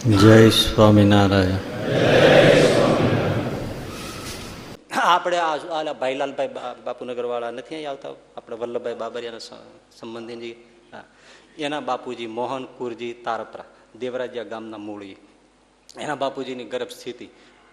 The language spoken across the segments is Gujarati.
જય સ્વામિનારાયણ. આપણે આ ભાઈલાલભાઈ બાપુનગર વાળા નથી અહીં આવતા, આપણે વલ્લભભાઈ બાબરિયાના સંબંધીજી, એના બાપુજી મોહન કુરજી તારપરા દેવરાજ્યા ગામના મૂળી, એના બાપુજીની ગરબ સ્થિતિ,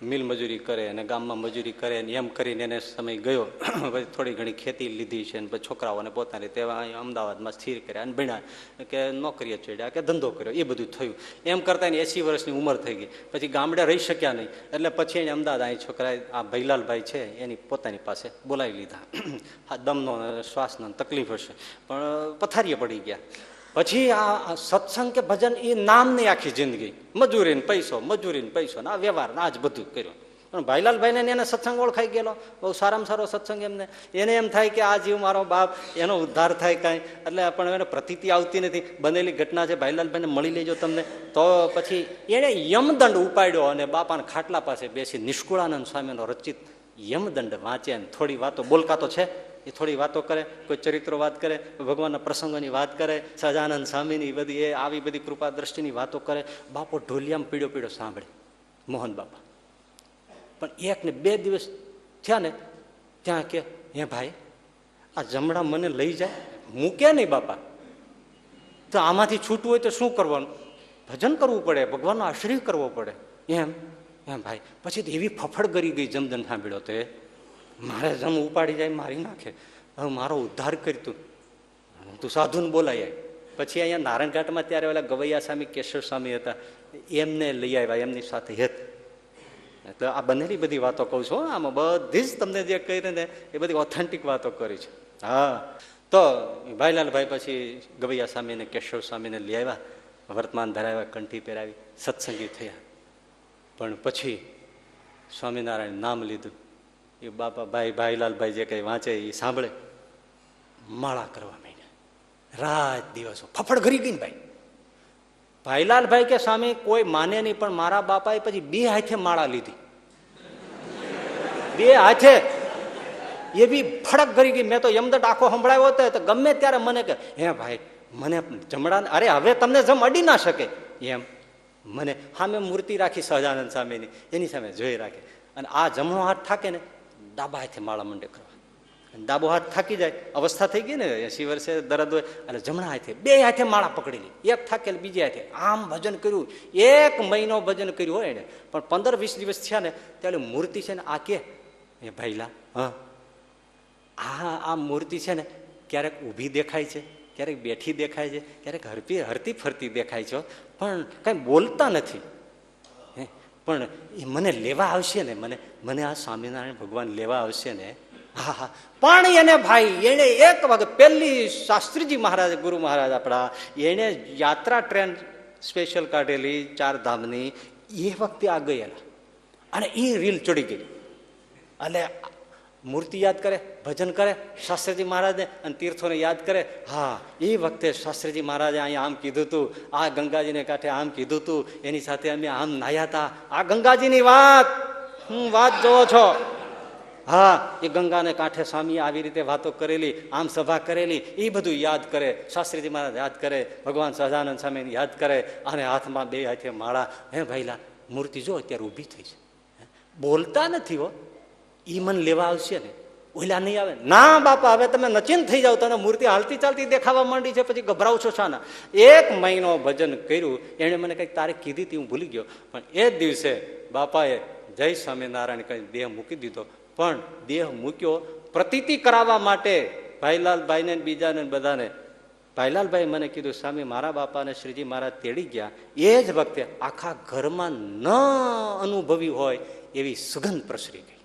મિલ મજૂરી કરે અને ગામમાં મજૂરી કરે ને એમ કરીને એને સમય ગયો. પછી થોડી ઘણી ખેતી લીધી છે ને પછી છોકરાઓને પોતાની તેવા અહીં અમદાવાદમાં સ્થિર કર્યા અને ભણ્યા કે નોકરીએ ચડ્યા કે ધંધો કર્યો, એ બધું થયું. એમ કરતાં એની 80 વર્ષની ઉંમર થઈ ગઈ. પછી ગામડે રહી શક્યા નહીં, એટલે પછી એને અમદાવાદ અહીં છોકરાએ આ ભૈલાલભાઈ છે એની પોતાની પાસે બોલાવી લીધા. આ દમનો શ્વાસનો તકલીફ હશે પણ પથારીએ પડી ગયા. પછી આ સત્સંગ કે ભજન એ નામની આખી જિંદગી મજૂરીને પૈસો ને આ વ્યવહાર આ જ બધું કર્યું. પણ ભાઈલાલભાઈને એને સત્સંગ ઓળખાઈ ગયેલો, બહુ સારામાં સારો સત્સંગ એને એમ થાય કે આ જીવ મારો બાપ એનો ઉદ્ધાર થાય કાંઈ, એટલે પણ એને પ્રતીતિ આવતી નથી. બનેલી ઘટના છે, ભાઈલાલભાઈને મળી લેજો તમને. તો પછી એણે યમદંડ ઉપાડ્યો અને બાપાના ખાટલા પાસે બેસી નિષ્કુળાનંદ સ્વામીનો રચિત યમદંડ વાંચે. થોડી વાતો બોલકા તો છે, એ થોડી વાતો કરે, કોઈ ચરિત્રો વાત કરે, ભગવાનના પ્રસંગોની વાત કરે, સહજાનંદ સ્વામીની બધી એ આવી બધી કૃપા દ્રષ્ટિની વાતો કરે. બાપો ઢોલિયામાં પીડ્યો સાંભળે મોહન બાપા. પણ 1 ને 2 દિવસ થયા ને ત્યાં કે હે ભાઈ આ જમણા મને લઈ જાય, મૂકે નહીં બાપા, તો આમાંથી છૂટવું હોય તો શું કરવાનું? ભજન કરવું પડે, ભગવાનનો આશ્રય કરવો પડે એમ ભાઈ. પછી તો એવી ફફડ કરી ગઈ જમદન સાંભળ્યો તો મારે જમ ઉપાડી જાય મારી નાખે, હવે મારો ઉદ્ધાર કરી તું સાધુને બોલાય. પછી અહીંયા નારાયણઘાટમાં ત્યારે ઓલા ગવૈયા સ્વામી કેશવ સ્વામી હતા, એમને લઈ આવ્યા એમની સાથે હેત. તો આ બનેલી બધી વાતો કહું છું, આમાં બધી જ તમને જે કહી ને એ બધી ઓથેન્ટિક વાતો કરી છે. હા, તો ભાઈલાલભાઈ પછી ગવૈયા સ્વામીને કેશવ સ્વામીને લઈ આવ્યા, વર્તમાન ધરાવ્યા, કંઠી પહેરાવી, સત્સંગી થયા. પણ પછી સ્વામિનારાયણ નામ લીધું, એ બાપા ભાઈલાલભાઈ જે કંઈ વાંચે એ સાંભળે, માળા કરવા માંડ્યા. રાત દિવસો ફફડ ઘરી ગઈ ને ભાઈ. ભાઈલાલભાઈ કે સ્વામી કોઈ માને નહીં, પણ મારા બાપાએ પછી 2 હાથે માળા લીધી, 2 હાથે. એ બી ફડક કરી ગઈ. મેં તો યમદંડ આખો સંભળાવ્યો હતો તો ગમે ત્યારે મને કે હે ભાઈ મને જમણા, અરે હવે તમને જમ અડી ના શકે એમ. મને સામે મૂર્તિ રાખી સહજાનંદ સ્વામીની, એની સામે જોઈ રાખે. અને આ જમણો હાથ થાકે ને ડાબા હાથે માળા મંડે કરવા. ડાબો હાથ થાકી જાય, અવસ્થા થઈ ગઈ ને 80 વર્ષે દરદ હોય, એટલે જમણા હાથે 2 હાથે માળા પકડી લી. એક થાકેલ બીજે હાથે આમ ભજન કર્યું. 1 મહિનો ભજન કર્યું હોય એને. પણ 15-20 દિવસ થયા ને ત્યારે મૂર્તિ છે ને આ કે એ ભાઈલા આ મૂર્તિ છે ને ક્યારેક ઊભી દેખાય છે, ક્યારેક બેઠી દેખાય છે, ક્યારેક હરતી ફરતી દેખાય છે, પણ કઈ બોલતા નથી. પણ એ મને લેવા આવશે ને, મને આ સ્વામિનારાયણ ભગવાન લેવા આવશે ને. હા, પણ એને ભાઈ એને એક વખત પહેલી શાસ્ત્રીજી મહારાજ, ગુરુ મહારાજ આપણા, એને યાત્રા ટ્રેન સ્પેશિયલ કાઢેલી 4 ધામની, એ વખતે આ ગયેલા અને એ રીલ ચડી ગઈ. એટલે મૂર્તિ યાદ કરે, ભજન કરે શાસ્ત્રીજી મહારાજને, અને તીર્થોને યાદ કરે. હા, એ વખતે શાસ્ત્રીજી મહારાજે અહીંયા આમ કીધું હતું, આ ગંગાજીને કાંઠે આમ કીધું હતું, એની સાથે અમે આમ નાહ્યા હતા. આ ગંગાજીની વાત વાત જોવો છો. હા, એ ગંગાને કાંઠે સ્વામીએ આવી રીતે વાતો કરેલી, આમ સભા કરેલી, એ બધું યાદ કરે. શાસ્ત્રીજી મહારાજ યાદ કરે, ભગવાન સહજાનંદ સ્વામીને યાદ કરે, અને હાથમાં 2 હાથે માળા. હે ભાઈલા મૂર્તિ જો અત્યારે ઊભી થઈ છે, બોલતા નથી હો. એ મને લેવા આવશે ને, ઓલા નહીં આવે. ના બાપા હવે તમે નચીન થઈ જાવ, તને મૂર્તિ હાલતી ચાલતી દેખાવા માંડી છે, પછી ગભરાવ છો શાના? 1 મહિનો ભજન કર્યું. એણે મને કંઈક તારીખ કીધી હતી, હું ભૂલી ગયો. પણ એ જ દિવસે બાપાએ જય સ્વામિનારાયણ કઈ દેહ મૂકી દીધો. પણ દેહ મૂક્યો પ્રતીતિ કરાવવા માટે ભાઈલાલભાઈને બીજાને બધાને. ભાઈલાલભાઈ મને કીધું સ્વામી મારા બાપાને શ્રીજી મહારાજ તેડી ગયા, એ જ વખતે આખા ઘરમાં ન અનુભવી હોય એવી સુગંધ પ્રસરી ગઈ.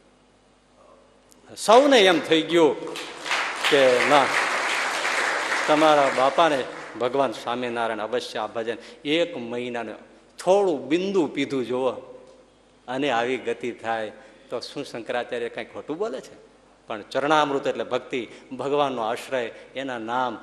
સૌને એમ થઈ ગયું કે ના, તમારા બાપાને ભગવાન સ્વામિનારાયણ અવશ્ય આ ભજન. 1 મહિનાને થોડું બિંદુ પીધું જુઓ અને આવી ગતિ થાય તો શું શંકરાચાર્ય કંઈ ખોટું બોલે છે? પણ ચરણામૃત એટલે ભક્તિ, ભગવાનનો આશ્રય, એના નામ